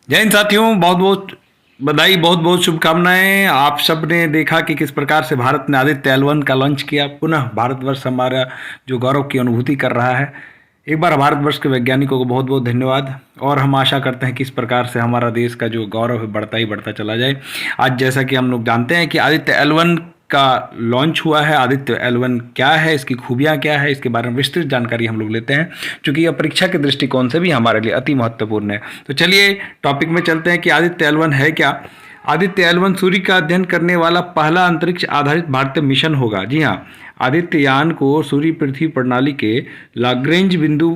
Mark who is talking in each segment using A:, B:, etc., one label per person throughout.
A: जय हिंद साथियों, बहुत बहुत बधाई, बहुत बहुत शुभकामनाएं। आप सब ने देखा कि किस प्रकार से भारत ने आदित्य L1 का लॉन्च किया। पुनः भारतवर्ष हमारा जो गौरव की अनुभूति कर रहा है। एक बार भारतवर्ष के वैज्ञानिकों को बहुत बहुत धन्यवाद। और हम आशा करते हैं कि इस प्रकार से हमारा देश का जो गौरव है बढ़ता ही बढ़ता चला जाए। आज जैसा कि हम लोग जानते हैं कि आदित्य L1 का लॉन्च हुआ है। आदित्य L1 क्या है, इसकी खूबियां क्या है, इसके बारे में विस्तृत जानकारी हम लोग लेते हैं, क्योंकि यह परीक्षा के दृष्टिकोण से भी हमारे लिए अति महत्वपूर्ण है। तो चलिए टॉपिक में चलते हैं कि आदित्य L1 है क्या। आदित्य L1 सूर्य का अध्ययन करने वाला पहला अंतरिक्ष आधारित भारतीय मिशन होगा। जी हाँ, आदित्य यान को सूर्य पृथ्वी प्रणाली के लाग्रेंज बिंदु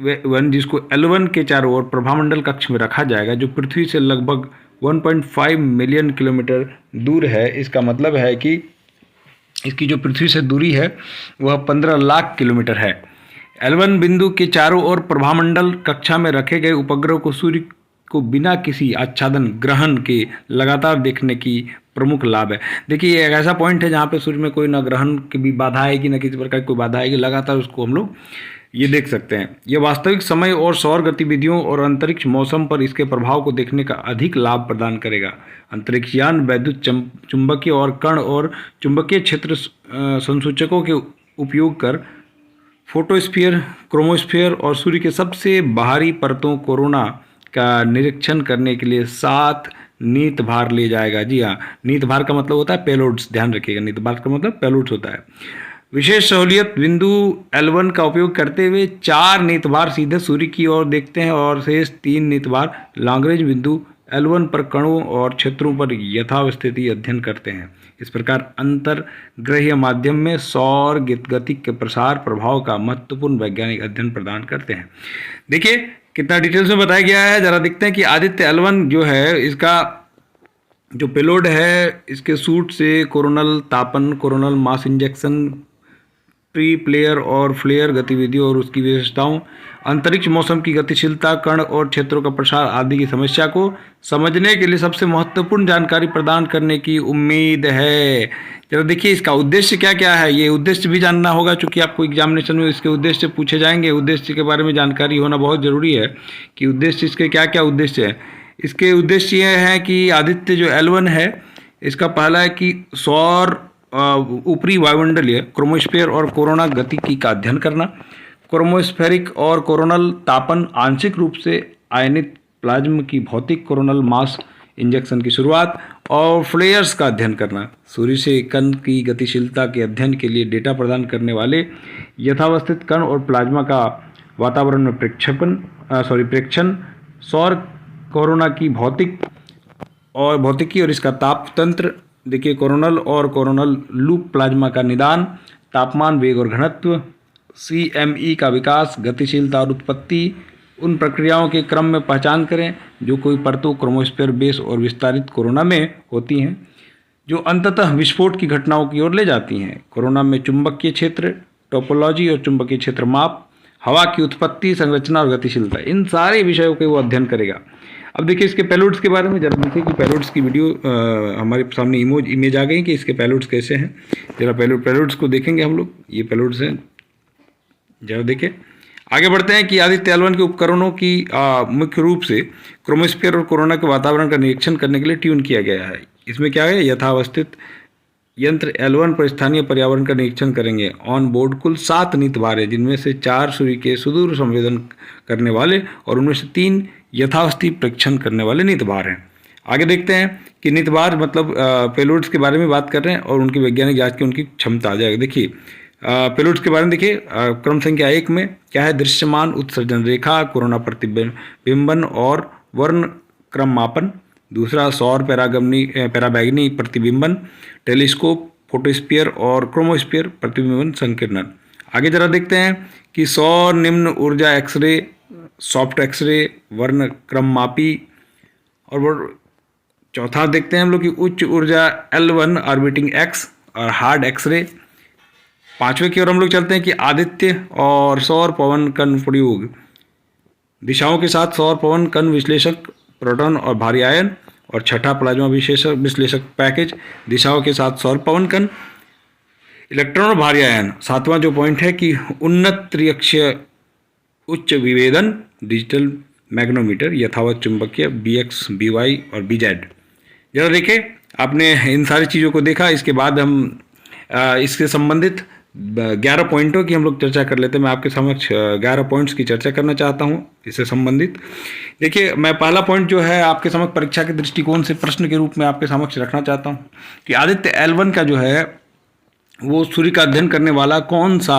A: वन, जिसको L1 के चारों ओर प्रभामंडल कक्ष में रखा जाएगा, जो पृथ्वी से लगभग 1.5 मिलियन किलोमीटर दूर है। इसका मतलब है कि इसकी जो पृथ्वी से दूरी है वह 15 लाख किलोमीटर है। L1 बिंदु के चारों ओर प्रभामंडल कक्षा में रखे गए उपग्रह को सूर्य को बिना किसी आच्छादन ग्रहण के लगातार देखने की प्रमुख लाभ है। देखिए, ये एक ऐसा पॉइंट है जहाँ पे सूर्य में कोई ना ग्रहण की भी बाधा आएगी, ना किसी प्रकार की कोई बाधा आएगी, लगातार उसको हम लोग ये देख सकते हैं। ये वास्तविक समय और सौर गतिविधियों और अंतरिक्ष मौसम पर इसके प्रभाव को देखने का अधिक लाभ प्रदान करेगा। अंतरिक्ष यान वैद्युत चुंबकीय और कण और चुंबकीय क्षेत्र संसूचकों के उपयोग कर फोटोस्फीयर, क्रोमोस्फीयर और सूर्य के सबसे बाहरी परतों कोरोना का निरीक्षण करने के लिए 7 नीत भार ले जाएगा। जी हाँ, नीत भार का मतलब होता है पेलोड्स, ध्यान रखिएगा, नीत भार का मतलब पेलोड्स होता है। विशेष सहूलियत बिंदु L1 का उपयोग करते हुए 4 नीतभार सीधे सूर्य की ओर देखते हैं और शेष 3 नीतभार लॉन्ग्रेंज बिंदु L1 पर कणों और क्षेत्रों पर यथावस्थिति अध्ययन करते हैं। इस प्रकार अंतर्ग्रहीय माध्यम में सौर गतिक के प्रसार प्रभाव का महत्वपूर्ण वैज्ञानिक अध्ययन प्रदान करते हैं। देखिए कितना डिटेल्स में बताया गया है, जरा देखते हैं कि आदित्य L1 जो है, इसका जो पेलोड है, इसके सूट से कोरोनल तापन, coronal mass injection, pre player और फ्लेयर गतिविधियों और उसकी विशेषताओं, अंतरिक्ष मौसम की गतिशीलता, कण और क्षेत्रों का प्रसार आदि की समस्या को समझने के लिए सबसे महत्वपूर्ण जानकारी प्रदान करने की उम्मीद है। जरा देखिए इसका उद्देश्य क्या क्या है। ये उद्देश्य भी जानना होगा, क्योंकि आपको एग्जामिनेशन में इसके उद्देश्य पूछे जाएंगे। उद्देश्य के बारे में जानकारी होना बहुत ज़रूरी है कि उद्देश्य इसके क्या क्या उद्देश्य है। इसके उद्देश्य यह है कि आदित्य जो L1 है, इसका पहला है कि सौर ऊपरी वायुमंडलीय क्रोमोस्फीयर और कोरोना गतिकी का अध्ययन करना, क्रोमोस्फेरिक और कोरोनल तापन, आंशिक रूप से आयनित प्लाज्म की भौतिक कोरोनल मास इंजेक्शन की शुरुआत, और फ्लेयर्स का अध्ययन करना, सूर्य से कण की गतिशीलता के अध्ययन के लिए डेटा प्रदान करने वाले यथावस्थित कण और प्लाज्मा का वातावरण में प्रेक्षण, सौर कोरोना की भौतिकी और इसका ताप तंत्र। देखिए, कोरोनल और कोरोनल लूप प्लाज्मा का निदान, तापमान, वेग और घनत्व, CME का विकास, गतिशीलता और उत्पत्ति, उन प्रक्रियाओं के क्रम में पहचान करें जो कोई परतों क्रोमोस्फीयर बेस और विस्तारित कोरोना में होती हैं, जो अंततः विस्फोट की घटनाओं की ओर ले जाती हैं। कोरोना में चुंबकीय क्षेत्र टोपोलॉजी और चुंबकीय क्षेत्र माप, हवा की उत्पत्ति, संरचना और गतिशीलता, इन सारे विषयों के वो अध्ययन करेगा। अब देखिए इसके पेलोड्स के बारे में जरा देखिए कि पेलोड्स की वीडियो हमारे सामने इमेज आ गई कि इसके पेलोड्स कैसे हैं। जरा पेलोड्स को देखेंगे हम लोग। ये पेलोड्स हैं, जरा देखिए। आगे बढ़ते हैं कि आदित्य L1 के उपकरणों की मुख्य रूप से क्रोमोस्फीयर और कोरोना के वातावरण का निरीक्षण करने के लिए ट्यून किया गया है। इसमें क्या है, यथावस्थित यंत्र L1 पर स्थानीय पर्यावरण का निरीक्षण करेंगे। ऑन बोर्ड कुल 7 नीतभार है, जिनमें से 4 सूर्य के सुदूर संवेदन करने वाले और उनमें से 3 यथावस्थिति परीक्षण करने वाले नीतभार हैं। आगे देखते हैं कि नीतभार मतलब पेलोड्स के बारे में बात कर रहे हैं और उनकी वैज्ञानिक जांच की उनकी क्षमता आ जाएगी। देखिए पेलोड्स के बारे में देखिए, क्रम संख्या 1 में क्या है, दृश्यमान उत्सर्जन रेखा, कोरोना प्रतिबिंबन और वर्ण क्रम मापन। दूसरा, सौर पैराबैंगनी प्रतिबिंबन, टेलीस्कोप, फोटोस्फीयर और क्रोमोस्फीयर प्रतिबिंबन संकीर्णन। आगे जरा देखते हैं कि सौर निम्न ऊर्जा एक्सरे, सॉफ्ट एक्सरे, वर्ण क्रम मापी, और चौथा देखते हैं हम लोग कि उच्च ऊर्जा L1 ऑर्बिटिंग X और हार्ड एक्सरे। 5वें की ओर हम लोग चलते हैं कि आदित्य और सौर पवन कण प्रयोग, दिशाओं के साथ सौर पवन कण विश्लेषक, प्रोटॉन और भारी आयन। और छठा, प्लाज्मा विश्लेषक पैकेज, दिशाओं के साथ सौर पवन कण, इलेक्ट्रॉन और भारी आयन। 7वां जो पॉइंट है कि उन्नत त्रिअक्षीय उच्च विभेदन, डिजिटल मैग्नोमीटर, यथावत चुंबकीय, BX, BY और BZ। जरा देखिए, आपने इन सारी चीज़ों को देखा। इसके बाद हम इससे संबंधित 11 पॉइंटों की हम लोग चर्चा कर लेते हैं। मैं आपके समक्ष 11 पॉइंट्स की चर्चा करना चाहता हूं इससे संबंधित। देखिए, मैं पहला पॉइंट जो है आपके समक्ष परीक्षा के दृष्टिकोण से प्रश्न के रूप में आपके समक्ष रखना चाहता हूं कि आदित्य L1 का जो है वो सूर्य का अध्ययन करने वाला कौन सा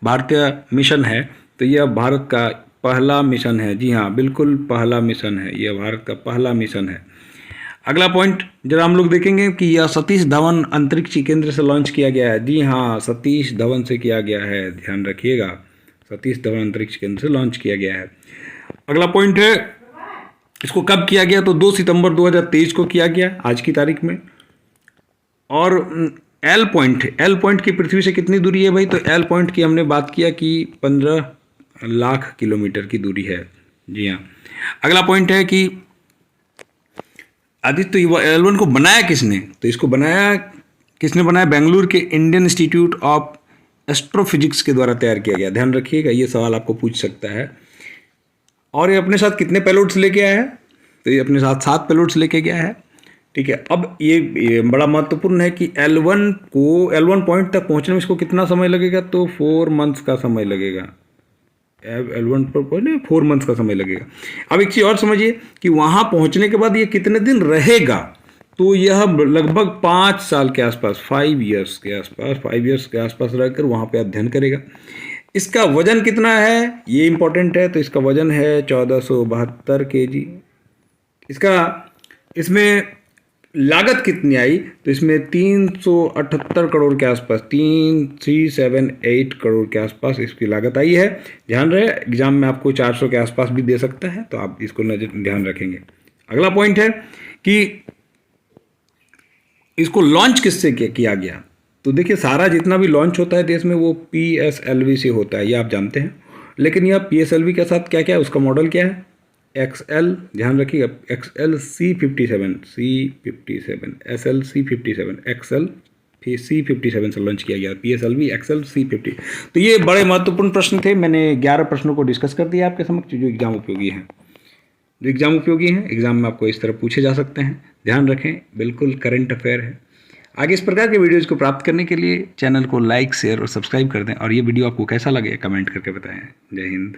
A: भारतीय मिशन है। तो यह भारत का पहला मिशन है। जी हाँ, बिल्कुल पहला मिशन है, यह भारत का पहला मिशन है। अगला पॉइंट जरा हम लोग देखेंगे कि यह सतीश धवन अंतरिक्ष केंद्र से लॉन्च किया गया है। जी हाँ, सतीश धवन से किया गया है, ध्यान रखिएगा, सतीश धवन अंतरिक्ष केंद्र से लॉन्च किया गया है। अगला पॉइंट है, इसको कब किया गया, तो 2 सितंबर 2023 को किया गया, आज की तारीख में। और एल पॉइंट की पृथ्वी से कितनी दूरी है भाई, तो एल पॉइंट की हमने बात किया कि 15 लाख किलोमीटर की दूरी है। जी हाँ। अगला पॉइंट है कि आदित्य L1 को बनाया किसने, तो इसको बनाया किसने बनाया, बेंगलुरु के इंडियन इंस्टीट्यूट ऑफ एस्ट्रोफिजिक्स के द्वारा तैयार किया गया। ध्यान रखिएगा, ये सवाल आपको पूछ सकता है। और ये अपने साथ कितने पेलोड्स लेके आया है, तो ये अपने साथ 7 पेलोड्स लेके गया है। ठीक है। अब ये बड़ा महत्वपूर्ण है कि L1 पॉइंट तक पहुंचने में इसको कितना समय लगेगा, तो 4 मंथ्स का समय लगेगा। L1 पर पहुंचने 4 मंथ्स का समय लगेगा। अब एक चीज़ और समझिए कि वहाँ पहुँचने के बाद ये कितने दिन रहेगा, तो यह लगभग 5 साल के आसपास, 5 ईयर्स के आसपास रहकर वहाँ पे अध्ययन करेगा। इसका वजन कितना है, ये इंपॉर्टेंट है। तो इसका वजन है 1472 kg। इसमें लागत कितनी आई, तो इसमें 378 करोड़ के आसपास, 3,378 करोड़ के आसपास इसकी लागत आई है। ध्यान रहे, एग्जाम में आपको 400 के आसपास भी दे सकता है, तो आप इसको ध्यान रखेंगे। अगला पॉइंट है कि इसको लॉन्च किससे किया गया, तो देखिए सारा जितना भी लॉन्च होता है देश में वो PSLV से होता है, ये आप जानते हैं। लेकिन यह PSLV के साथ क्या क्या है, उसका मॉडल क्या है, XL, ध्यान रखिएगा, XL C57, SL C57, XL C57 से लॉन्च किया गया, PSLV XL C50। तो ये बड़े महत्वपूर्ण प्रश्न थे। मैंने 11 प्रश्नों को डिस्कस कर दिया आपके समक्ष, जो एग्जाम उपयोगी हैं, एग्जाम में आपको इस तरह पूछे जा सकते हैं। ध्यान रखें, बिल्कुल करंट अफेयर है। आगे इस प्रकार के वीडियोज़ को प्राप्त करने के लिए चैनल को लाइक, शेयर और सब्सक्राइब कर दें। और ये वीडियो आपको कैसा लगे कमेंट करके बताएं। जय हिंद।